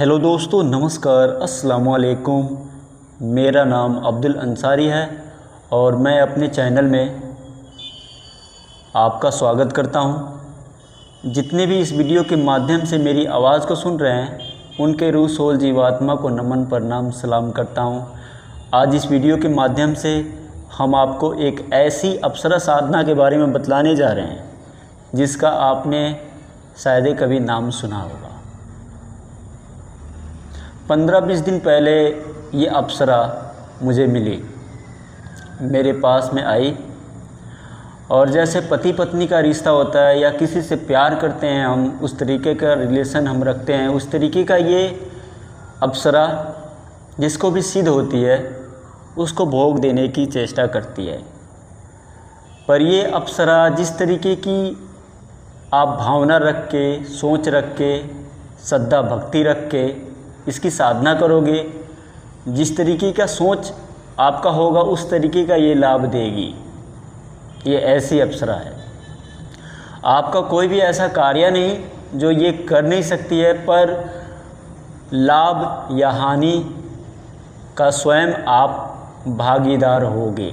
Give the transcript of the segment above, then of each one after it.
Hello दोस्तों, नमस्कार, अस्सलाम वालेकुम। मेरा नाम अब्दुल अंसारी है और मैं अपने चैनल में आपका स्वागत करता हूं। जितने भी इस वीडियो के माध्यम से मेरी आवाज़ को सुन रहे हैं उनके रूह सोल जीवात्मा को नमन प्रणाम सलाम करता हूं। आज इस वीडियो के माध्यम से हम आपको एक ऐसी अप्सरा साधना के बारे में बतलाने जा रहे हैं जिसका आपने शायद कभी नाम सुना होगा। 15-20 दिन पहले ये अप्सरा मुझे मिली, मेरे पास में आई और जैसे पति पत्नी का रिश्ता होता है या किसी से प्यार करते हैं हम, उस तरीके का रिलेशन हम रखते हैं, उस तरीके का ये अप्सरा जिसको भी सिद्ध होती है उसको भोग देने की चेष्टा करती है। पर ये अप्सरा जिस तरीके की आप भावना रख के, सोच रख के, श्रद्धा भक्ति रख के इसकी साधना करोगे, जिस तरीके का सोच आपका होगा उस तरीके का ये लाभ देगी। ये ऐसी अप्सरा है। आपका कोई भी ऐसा कार्य नहीं जो ये कर नहीं सकती है, पर लाभ या हानि का स्वयं आप भागीदार होगे।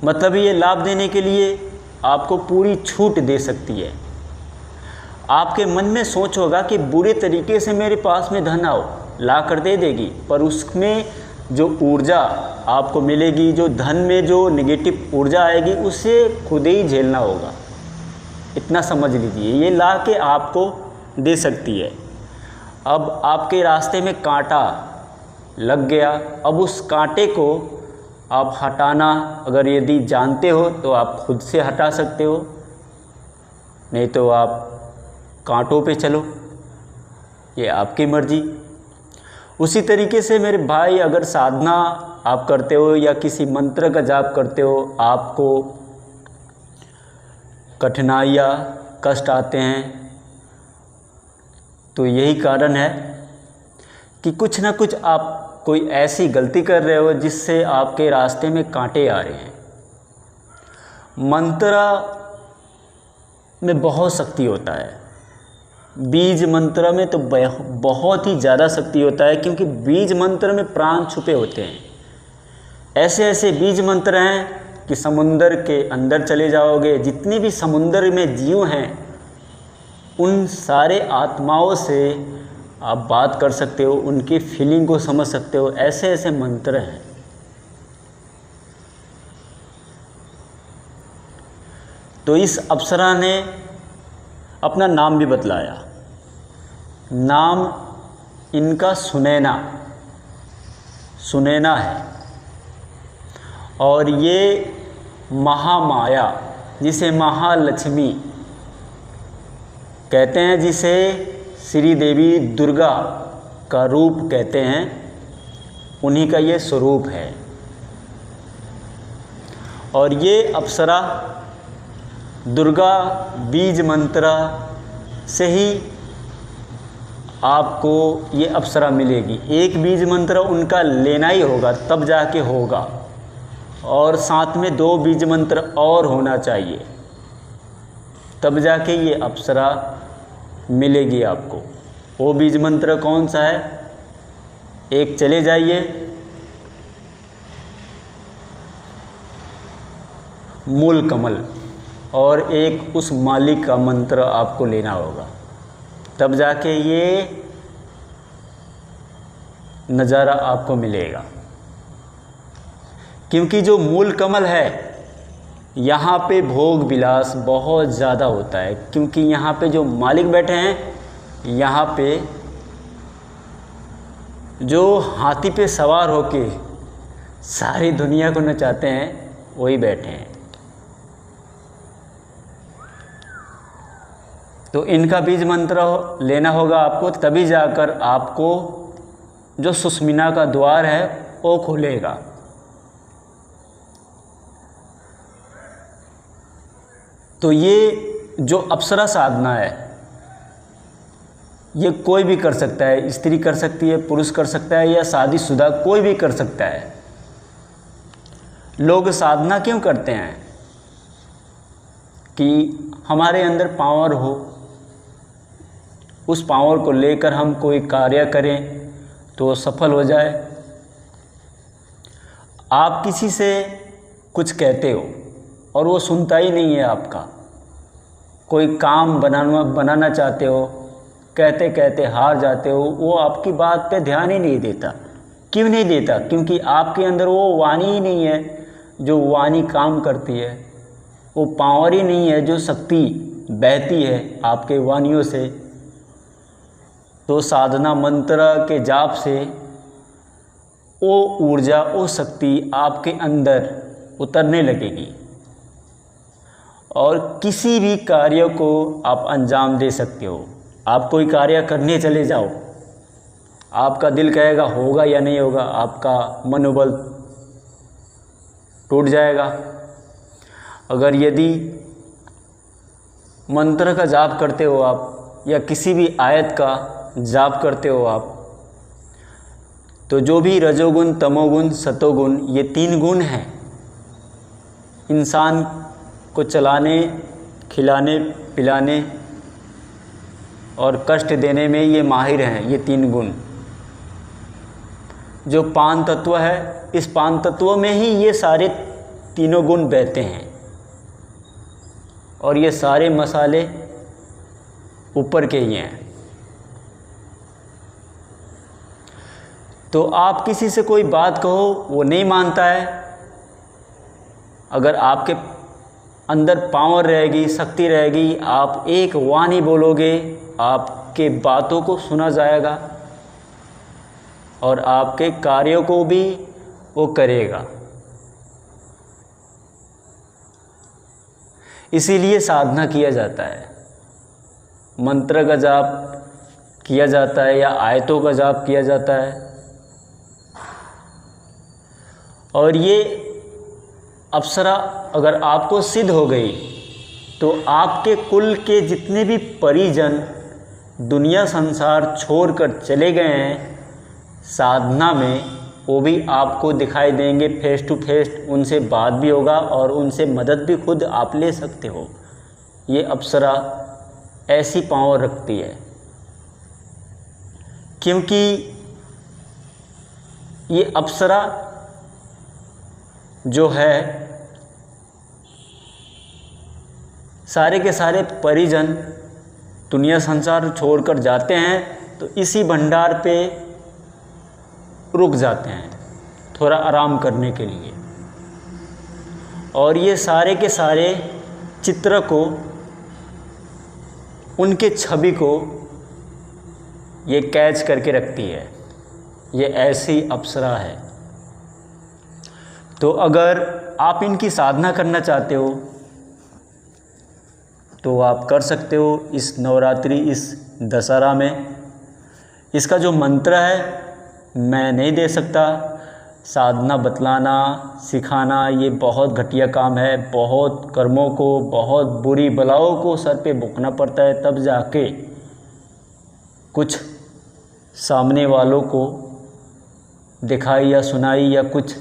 मतलब ये लाभ देने के लिए आपको पूरी छूट दे सकती है। आपके मन में सोच होगा कि बुरे तरीके से मेरे पास में धन आओ, ला कर दे देगी, पर उसमें जो ऊर्जा आपको मिलेगी, जो धन में जो नेगेटिव ऊर्जा आएगी, उसे खुद ही झेलना होगा। इतना समझ लीजिए, ये ला के आपको दे सकती है। अब आपके रास्ते में कांटा लग गया, अब उस कांटे को आप हटाना अगर यदि जानते हो तो आप खुद से हटा सकते हो, नहीं तो आप कांटों पे चलो, ये आपकी मर्जी। उसी तरीके से मेरे भाई, अगर साधना आप करते हो या किसी मंत्र का जाप करते हो, आपको कठिनाइयाँ कष्ट आते हैं, तो यही कारण है कि कुछ ना कुछ आप कोई ऐसी गलती कर रहे हो जिससे आपके रास्ते में कांटे आ रहे हैं। मंत्र में बहुत शक्ति होता है, बीज मंत्र में तो बहुत ही ज़्यादा शक्ति होता है, क्योंकि बीज मंत्र में प्राण छुपे होते हैं। ऐसे ऐसे बीज मंत्र हैं कि समुंदर के अंदर चले जाओगे, जितने भी समुंदर में जीव हैं उन सारे आत्माओं से आप बात कर सकते हो, उनकी फीलिंग को समझ सकते हो। ऐसे ऐसे मंत्र हैं। तो इस अप्सरा ने अपना नाम भी बतलाया। नाम इनका सुनैना है और ये महामाया, जिसे महालक्ष्मी कहते हैं, जिसे श्री देवी दुर्गा का रूप कहते हैं, उन्हीं का ये स्वरूप है। और ये अप्सरा दुर्गा बीज मंत्र से ही आपको ये अप्सरा मिलेगी। एक बीज मंत्र उनका लेना ही होगा, तब जाके होगा, और साथ में 2 बीज मंत्र और होना चाहिए, तब जाके ये अप्सरा मिलेगी आपको। वो बीज मंत्र कौन सा है? एक चले जाइए, मूल कमल, और एक उस मालिक का मंत्र आपको लेना होगा, तब जाके ये नज़ारा आपको मिलेगा। क्योंकि जो मूल कमल है यहाँ पे भोग विलास बहुत ज़्यादा होता है, क्योंकि यहाँ पे जो मालिक बैठे हैं, यहाँ पे जो हाथी पे सवार होके सारी दुनिया को नचाते हैं वही बैठे हैं। तो इनका बीज मंत्र लेना होगा आपको, तभी जाकर आपको जो सुषमिना का द्वार है वो खुलेगा। तो ये जो अप्सरा साधना है ये कोई भी कर सकता है, स्त्री कर सकती है, पुरुष कर सकता है, या शादीशुदा कोई भी कर सकता है। लोग साधना क्यों करते हैं? कि हमारे अंदर पावर हो, उस पावर को लेकर हम कोई कार्य करें तो वो सफल हो जाए। आप किसी से कुछ कहते हो और वो सुनता ही नहीं है आपका। कोई काम बनाना चाहते हो, कहते कहते हार जाते हो, वो आपकी बात पे ध्यान ही नहीं देता। क्यों नहीं देता? क्योंकि आपके अंदर वो वाणी ही नहीं है जो वाणी काम करती है, वो पावर ही नहीं है जो शक्ति बहती है आपके वाणियों से। तो साधना मंत्र के जाप से वो ऊर्जा, वो शक्ति आपके अंदर उतरने लगेगी और किसी भी कार्य को आप अंजाम दे सकते हो। आप कोई कार्य करने चले जाओ, आपका दिल कहेगा होगा या नहीं होगा, आपका मनोबल टूट जाएगा। अगर यदि मंत्र का जाप करते हो आप या किसी भी आयत का जाप करते हो आप, तो जो भी रजोगुण, तमोगुण, सतोगुण, ये 3 गुण हैं इंसान को चलाने, खिलाने, पिलाने और कष्ट देने में ये माहिर हैं। ये 3 गुण जो पान तत्व है, इस पान तत्व में ही ये सारे तीनों गुण बहते हैं और ये सारे मसाले ऊपर के ही हैं। तो आप किसी से कोई बात कहो, वो नहीं मानता है। अगर आपके अंदर पावर रहेगी, शक्ति रहेगी, आप एक वाणी बोलोगे, आपके बातों को सुना जाएगा और आपके कार्यों को भी वो करेगा। इसीलिए साधना किया जाता है, मंत्र का जाप किया जाता है या आयतों का जाप किया जाता है। और ये अप्सरा अगर आपको सिद्ध हो गई तो आपके कुल के जितने भी परिजन दुनिया संसार छोड़कर चले गए हैं साधना में, वो भी आपको दिखाई देंगे फेस टू फेस। उनसे बात भी होगा और उनसे मदद भी खुद आप ले सकते हो। ये अप्सरा ऐसी पावर रखती है क्योंकि ये अप्सरा जो है सारे के सारे परिजन दुनिया संसार छोड़कर जाते हैं तो इसी भंडार पे रुक जाते हैं थोड़ा आराम करने के लिए। और ये सारे के सारे चित्र को, उनके छवि को ये कैच करके रखती है। ये ऐसी अप्सरा है। तो अगर आप इनकी साधना करना चाहते हो तो आप कर सकते हो इस नवरात्रि, इस दशहरा में। इसका जो मंत्र है मैं नहीं दे सकता। साधना बतलाना, सिखाना ये बहुत घटिया काम है। बहुत कर्मों को, बहुत बुरी बलाओं को सर पे बुकना पड़ता है, तब जाके कुछ सामने वालों को दिखाई या सुनाई या कुछ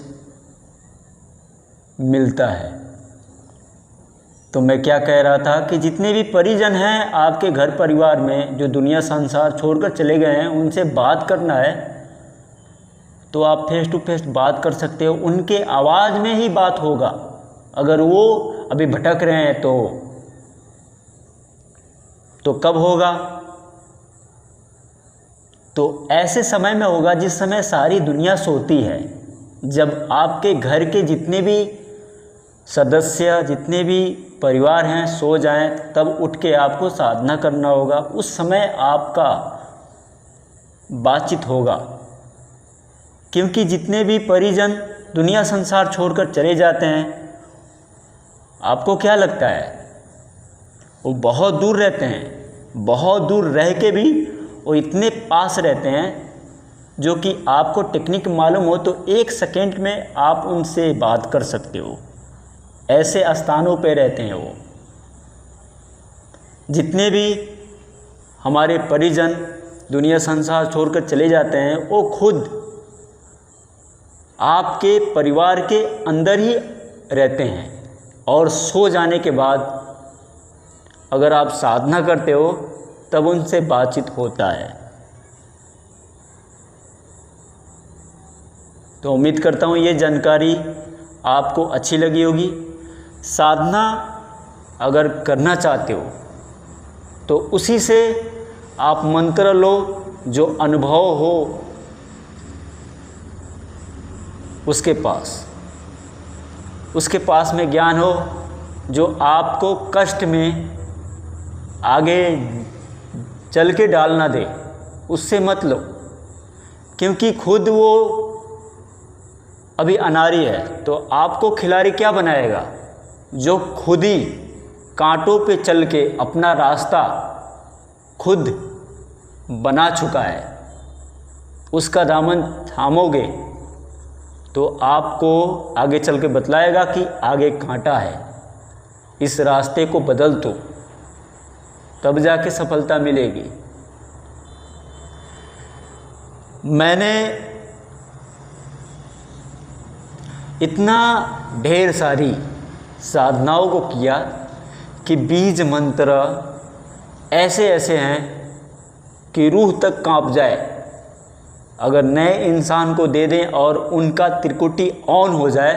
मिलता है। तो मैं क्या कह रहा था कि जितने भी परिजन हैं आपके घर परिवार में जो दुनिया संसार छोड़कर चले गए हैं, उनसे बात करना है तो आप फेस टू फेस बात कर सकते हो। उनके आवाज़ में ही बात होगा। अगर वो अभी भटक रहे हैं तो कब होगा? तो ऐसे समय में होगा जिस समय सारी दुनिया सोती है। जब आपके घर के जितने भी सदस्य, जितने भी परिवार हैं सो जाएं, तब उठ के आपको साधना करना होगा। उस समय आपका बातचीत होगा, क्योंकि जितने भी परिजन दुनिया संसार छोड़कर चले जाते हैं, आपको क्या लगता है वो बहुत दूर रहते हैं? बहुत दूर रह के भी वो इतने पास रहते हैं जो कि आपको टेक्निक मालूम हो तो 1 सेकेंड में आप उनसे बात कर सकते हो। ऐसे स्थानों पे रहते हैं वो। जितने भी हमारे परिजन दुनिया संसार छोड़कर चले जाते हैं, वो खुद आपके परिवार के अंदर ही रहते हैं। और सो जाने के बाद अगर आप साधना करते हो तब उनसे बातचीत होता है। तो उम्मीद करता हूँ ये जानकारी आपको अच्छी लगी होगी। साधना अगर करना चाहते हो तो उसी से आप मंत्र लो, जो अनुभव हो उसके पास में ज्ञान हो, जो आपको कष्ट में आगे चल के डाल ना दे, उससे मत लो। क्योंकि खुद वो अभी अनारी है तो आपको खिलाड़ी क्या बनाएगा? जो खुद ही कांटों पे चल के अपना रास्ता खुद बना चुका है, उसका दामन थामोगे तो आपको आगे चल के बतलाएगा कि आगे कांटा है, इस रास्ते को बदल दो, तब जाके सफलता मिलेगी। मैंने इतना ढेर सारी साधनाओं को किया कि बीज मंत्र ऐसे ऐसे हैं कि रूह तक कांप जाए। अगर नए इंसान को दे दें और उनका त्रिकुटी ऑन हो जाए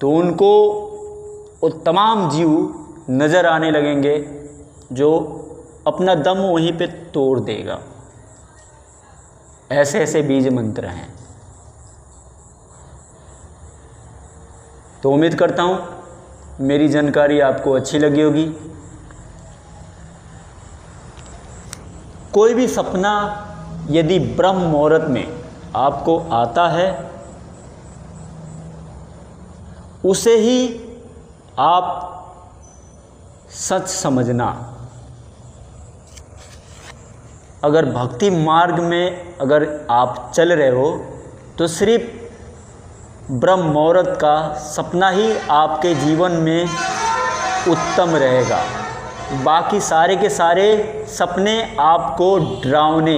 तो उनको वो तमाम जीव नज़र आने लगेंगे, जो अपना दम वहीं पे तोड़ देगा। ऐसे ऐसे बीज मंत्र हैं। तो उम्मीद करता हूँ मेरी जानकारी आपको अच्छी लगी होगी। कोई भी सपना यदि ब्रह्म मुहूर्त में आपको आता है, उसे ही आप सच समझना। अगर भक्ति मार्ग में अगर आप चल रहे हो तो सिर्फ ब्रह्म मुहूर्त का सपना ही आपके जीवन में उत्तम रहेगा। बाकी सारे के सारे सपने आपको डरावने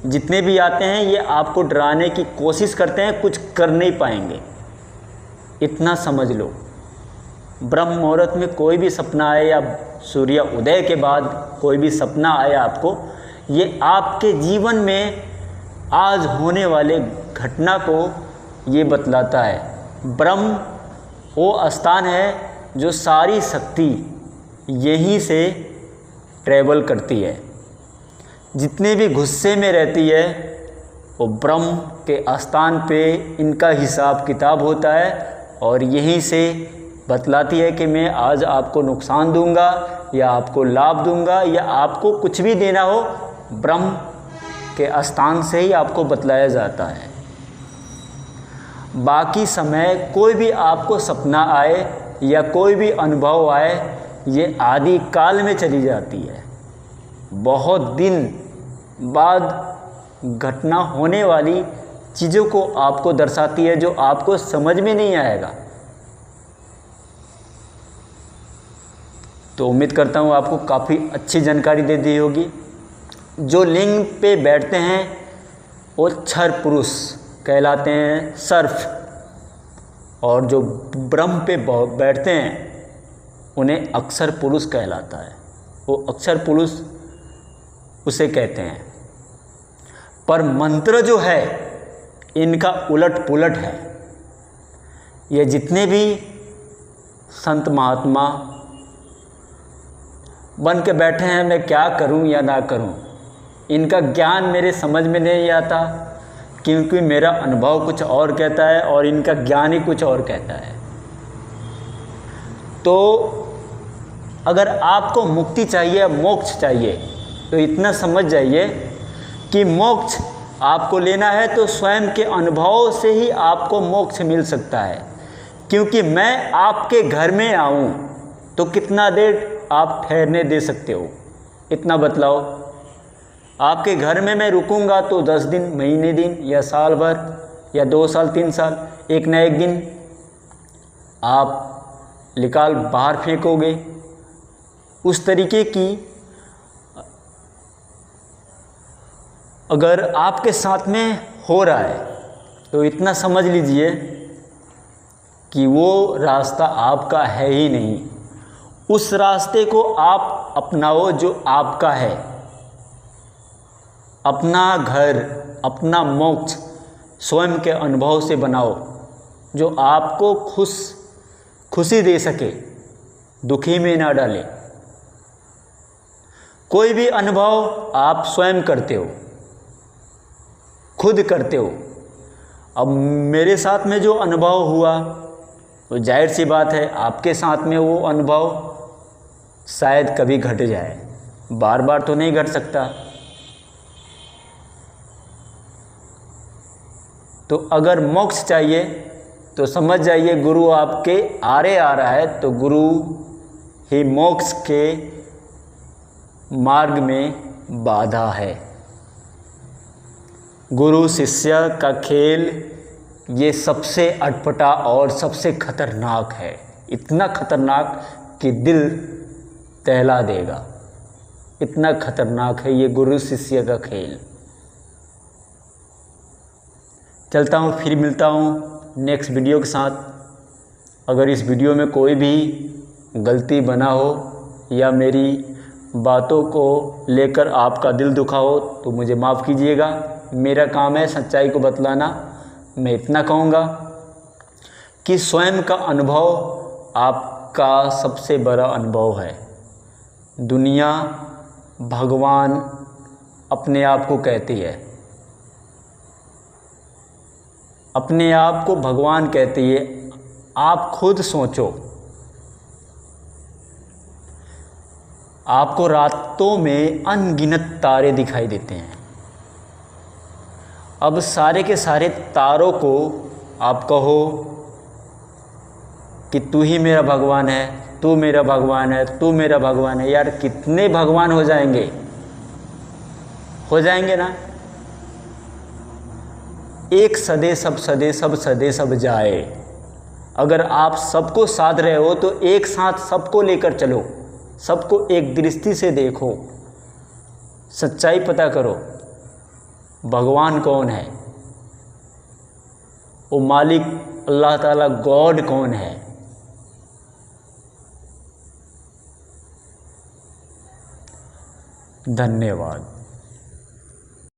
जितने भी आते हैं, ये आपको डराने की कोशिश करते हैं, कुछ कर नहीं पाएंगे। इतना समझ लो, ब्रह्म मुहूर्त में कोई भी सपना आए या सूर्य उदय के बाद कोई भी सपना आए आपको, ये आपके जीवन में आज होने वाले घटना को ये बतलाता है। ब्रह्म वो स्थान है जो सारी शक्ति यहीं से ट्रैवल करती है। जितने भी गुस्से में रहती है वो ब्रह्म के स्थान पे इनका हिसाब किताब होता है, और यहीं से बतलाती है कि मैं आज आपको नुकसान दूंगा या आपको लाभ दूंगा या आपको कुछ भी देना हो, ब्रह्म के स्थान से ही आपको बतलाया जाता है। बाकी समय कोई भी आपको सपना आए या कोई भी अनुभव आए, ये आदि काल में चली जाती है। बहुत दिन बाद घटना होने वाली चीज़ों को आपको दर्शाती है, जो आपको समझ में नहीं आएगा। तो उम्मीद करता हूँ आपको काफ़ी अच्छी जानकारी दे दी होगी। जो लिंग पे बैठते हैं वो क्षर पुरुष कहलाते हैं, सर्फ, और जो ब्रह्म पे बैठते हैं उन्हें अक्षर पुरुष कहलाता है। वो अक्षर पुरुष उसे कहते हैं। पर मंत्र जो है इनका उलट पुलट है। ये जितने भी संत महात्मा बन के बैठे हैं, मैं क्या करूं या ना करूं, इनका ज्ञान मेरे समझ में नहीं आता, क्योंकि मेरा अनुभव कुछ और कहता है और इनका ज्ञान ही कुछ और कहता है। तो अगर आपको मुक्ति चाहिए, मोक्ष चाहिए, तो इतना समझ जाइए कि मोक्ष आपको लेना है तो स्वयं के अनुभव से ही आपको मोक्ष मिल सकता है। क्योंकि मैं आपके घर में आऊँ तो कितना देर आप ठहरने दे सकते हो, इतना बतलाओ। आपके घर में मैं रुकूंगा तो 10 दिन, महीने दिन या साल भर या 2 साल 3 साल, एक न एक दिन आप निकाल बाहर फेंकोगे। उस तरीके की अगर आपके साथ में हो रहा है तो इतना समझ लीजिए कि वो रास्ता आपका है ही नहीं। उस रास्ते को आप अपनाओ जो आपका है। अपना घर, अपना मोक्ष स्वयं के अनुभव से बनाओ, जो आपको खुशी दे सके, दुखी में ना डाले। कोई भी अनुभव आप स्वयं करते हो, खुद करते हो। अब मेरे साथ में जो अनुभव हुआ, तो जाहिर सी बात है आपके साथ में वो अनुभव शायद कभी घट जाए, बार बार तो नहीं घट सकता। तो अगर मोक्ष चाहिए तो समझ जाइए गुरु आपके आरे आ रहा है, तो गुरु ही मोक्ष के मार्ग में बाधा है। गुरु शिष्य का खेल ये सबसे अटपटा और सबसे खतरनाक है, इतना खतरनाक कि दिल दहला देगा। इतना खतरनाक है ये गुरु शिष्य का खेल। चलता हूँ, फिर मिलता हूँ नेक्स्ट वीडियो के साथ। अगर इस वीडियो में कोई भी गलती बना हो या मेरी बातों को लेकर आपका दिल दुखा हो तो मुझे माफ़ कीजिएगा। मेरा काम है सच्चाई को बतलाना। मैं इतना कहूँगा कि स्वयं का अनुभव आपका सबसे बड़ा अनुभव है। दुनिया, भगवान अपने आप को कहती है, अपने आप को भगवान कहती है। आप खुद सोचो, आपको रातों में अनगिनत तारे दिखाई देते हैं। अब सारे के सारे तारों को आप कहो कि तू ही मेरा भगवान है, तू मेरा भगवान है, तू मेरा भगवान है। यार कितने भगवान हो जाएंगे? हो जाएंगे ना। एक सदे सब सदे, सब सदे सब जाए। अगर आप सबको साध रहे हो तो एक साथ सबको लेकर चलो, सबको एक दृष्टि से देखो, सच्चाई पता करो। भगवान कौन है? वो मालिक अल्लाह ताला गॉड कौन है? धन्यवाद।